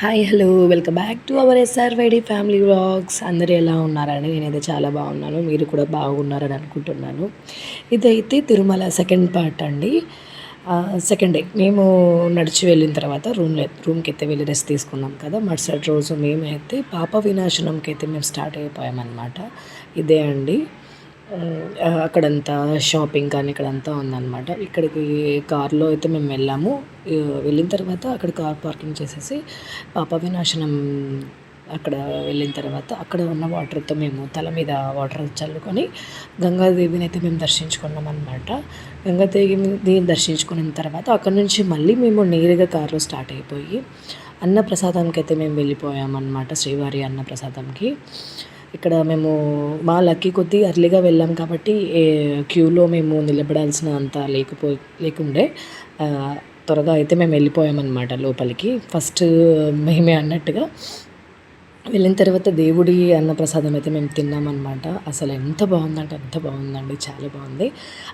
Hi hello welcome back to our SRYD family vlogs. అందరూ ఎలా ఉన్నారని నేనైతే చాలా బాగున్నాను. మీరు కూడా బాగున్నారని అనుకుంటున్నాను. ఇదైతే తిరుమల సెకండ్ పార్ట్ అండి. సెకండ్ డే మేము నడిచి వెళ్ళిన తర్వాత రూమ్కి అయితే వెళ్ళి రెస్ట్ తీసుకున్నాం కదా. మరుసటి రోజు మేమైతే పాప వినాశనంకి అయితే మేము స్టార్ట్ అయిపోయామన్నమాట. ఇదే అండి. అక్కడంతా షాపింగ్ కానీ ఇక్కడంతా ఉందన్నమాట. ఇక్కడికి కార్లో అయితే మేము వెళ్ళాము. వెళ్ళిన తర్వాత అక్కడ కార్ పార్కింగ్ చేసేసి పాప వినాశనం అక్కడ వెళ్ళిన తర్వాత అక్కడ ఉన్న వాటర్తో మేము తల మీద వాటర్ చల్లుకొని గంగాదేవిని అయితే మేము దర్శించుకున్నాం అనమాట. గంగాదేవిని దర్శించుకున్న తర్వాత అక్కడ నుంచి మళ్ళీ మేము నేరుగా కారులో స్టార్ట్ అయిపోయి అన్నప్రసాదంకి అయితే మేము వెళ్ళిపోయామన్నమాట. శ్రీవారి అన్నప్రసాదంకి. ఇక్కడ మేము మా లక్కీ కొద్దీ అర్లీగా వెళ్ళాం కాబట్టి క్యూలో మేము నిలబడాల్సిన అంత లేకుండే త్వరగా అయితే మేము వెళ్ళిపోయామన్నమాట లోపలికి. ఫస్ట్ మేమే అన్నట్టుగా వెళ్ళిన తర్వాత దేవుడి అన్నప్రసాదం అయితే మేము తిన్నామన్నమాట. అసలు ఎంత బాగుందంటే అంత బాగుందండి, చాలా బాగుంది.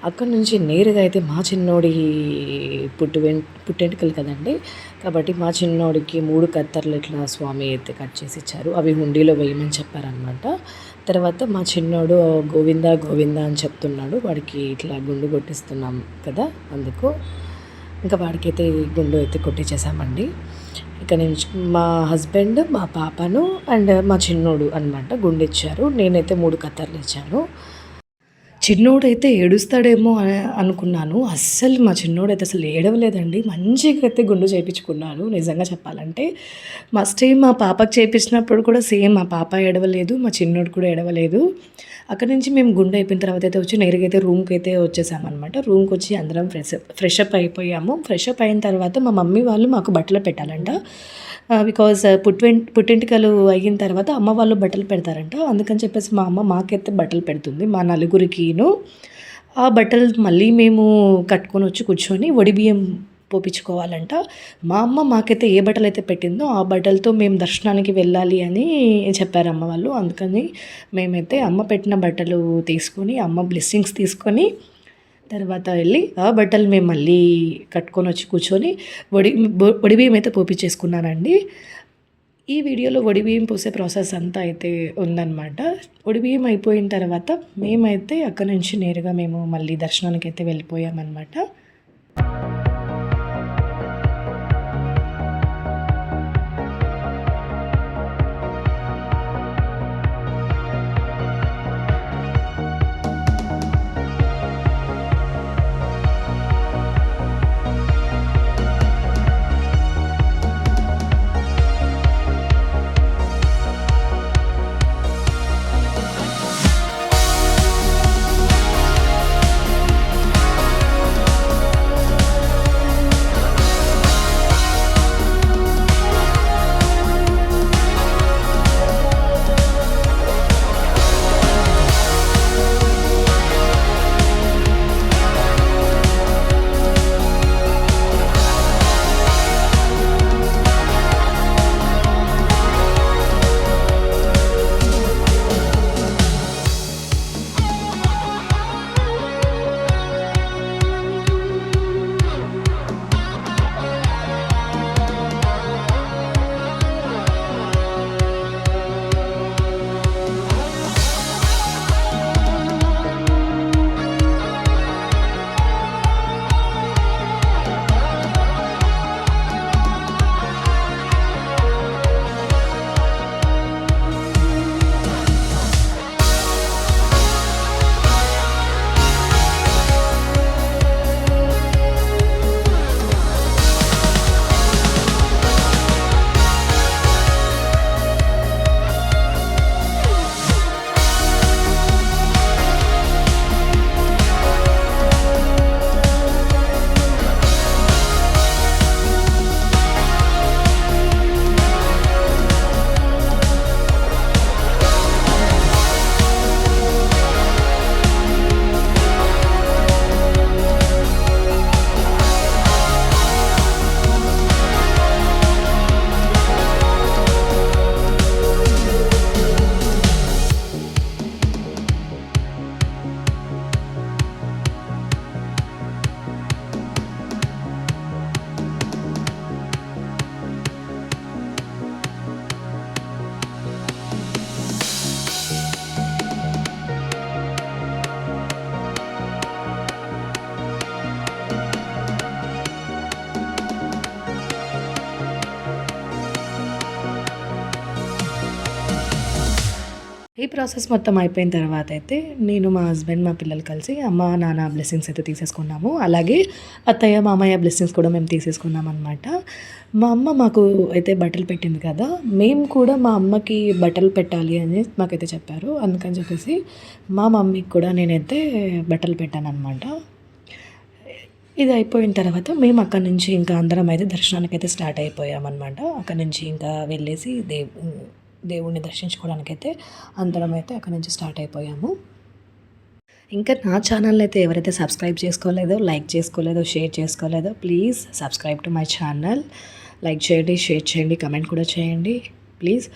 అక్కడి నుంచి నేరుగా అయితే మా చిన్నోడి పుట్టెంటుకలు కదండి, కాబట్టి మా చిన్నోడికి 3 కత్తర్లు ఇట్లా స్వామి అయితే కట్ చేసి ఇచ్చారు. అవి హుండీలో వేయమని చెప్పారనమాట. తర్వాత మా చిన్నోడు గోవిందా గోవిందా అని చెప్తున్నాడు. వాడికి ఇట్లా గుండు కొట్టిస్తున్నాం కదా, అందుకు ఇంకా వాడికైతే గుండు అయితే కొట్టించేసామండి. ఇక నేను మా హస్బెండ్, మా పాపను అండ్ మా చిన్నోడు అనమాట గుండు ఇచ్చారు. నేనైతే 3 కత్తర్లు ఇచ్చాను. చిన్నోడైతే ఏడుస్తాడేమో అని అనుకున్నాను. అస్సలు మా చిన్నోడైతే అసలు ఏడవలేదండి. మంచిగా అయితే గుండు చేయించుకున్నాను నిజంగా చెప్పాలంటే. ఫస్ట్ టైం మా పాపకు చేయించినప్పుడు కూడా సేమ్ మా పాప ఏడవలేదు, మా చిన్నోడు కూడా ఏడవలేదు. అక్కడి నుంచి మేము గుండు అయిపోయిన తర్వాత అయితే వచ్చి నేరుగా అయితే రూమ్కి అయితే వచ్చేసామన్నమాట. రూమ్కి వచ్చి అందరం ఫ్రెషప్ అయిపోయాము. ఫ్రెషప్ అయిన తర్వాత మా మమ్మీ వాళ్ళు మాకు బట్టలు పెట్టాలంట. బికాజ్ పుట్టింటికలు అయిన తర్వాత అమ్మ వాళ్ళు బట్టలు పెడతారంట. అందుకని చెప్పేసి మా అమ్మ మాకైతే బట్టలు పెడుతుంది, మా నలుగురికిను. ఆ బట్టలు మళ్ళీ మేము కట్టుకొని వచ్చి కూర్చొని బియ్యం పోపించుకోవాలంట. మా అమ్మ మాకైతే ఏ బట్టలు అయితే పెట్టిందో ఆ బట్టలతో మేము దర్శనానికి వెళ్ళాలి అని చెప్పారు అమ్మ వాళ్ళు. అందుకని మేమైతే అమ్మ పెట్టిన బట్టలు తీసుకొని అమ్మ బ్లెస్సింగ్స్ తీసుకొని తర్వాత వెళ్ళి ఆ బట్టలు మేము మళ్ళీ కట్టుకొని వచ్చి కూర్చొని బియ్యం అయితే పోపించేసుకున్నానండి. ఈ వీడియోలో బియ్యం పోసే ప్రాసెస్ అంతా అయితే ఉందన్నమాట. బియ్యం అయిపోయిన తర్వాత మేమైతే అక్కడ నుంచి నేరుగా మేము మళ్ళీ దర్శనానికి అయితే వెళ్ళిపోయామన్నమాట. ఈ ప్రాసెస్ మొత్తం అయిపోయిన తర్వాత అయితే నేను మా హస్బెండ్ మా పిల్లలు కలిసి అమ్మ నాన్న బ్లెస్సింగ్స్ అయితే తీసేసుకున్నాము. అలాగే అత్తయ్య మామయ్య బ్లెస్సింగ్స్ కూడా మేము తీసేసుకున్నాం అనమాట. మా అమ్మ మాకు అయితే బట్టలు పెట్టింది కదా, మేము కూడా మా అమ్మకి బట్టలు పెట్టాలి అని మాకైతే చెప్పారు. అందుకని చెప్పేసి మా మమ్మీకి కూడా నేనైతే బట్టలు పెట్టాను అనమాట. ఇది అయిపోయిన తర్వాత మేము అక్కడి నుంచి ఇంకా అందరం అయితే దర్శనానికి అయితే స్టార్ట్ అయిపోయామన్నమాట. అక్కడి నుంచి ఇంకా వెళ్ళేసి దేవుణ్ణి దర్శించుకోవడానికైతే అందరం అయితే అక్కడి నుంచి స్టార్ట్ అయిపోయాము. ఇంకా నా ఛానల్ని అయితే ఎవరైతే సబ్స్క్రైబ్ చేసుకోలేదో, లైక్ చేసుకోలేదో, షేర్ చేసుకోలేదో please subscribe to my channel. Like చేయండి, షేర్ చేయండి, కమెంట్ కూడా చేయండి ప్లీజ్.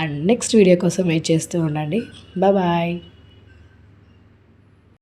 అండ్ నెక్స్ట్ వీడియో కోసం వెయిట్ చేస్తూ ఉండండి. బాయ్.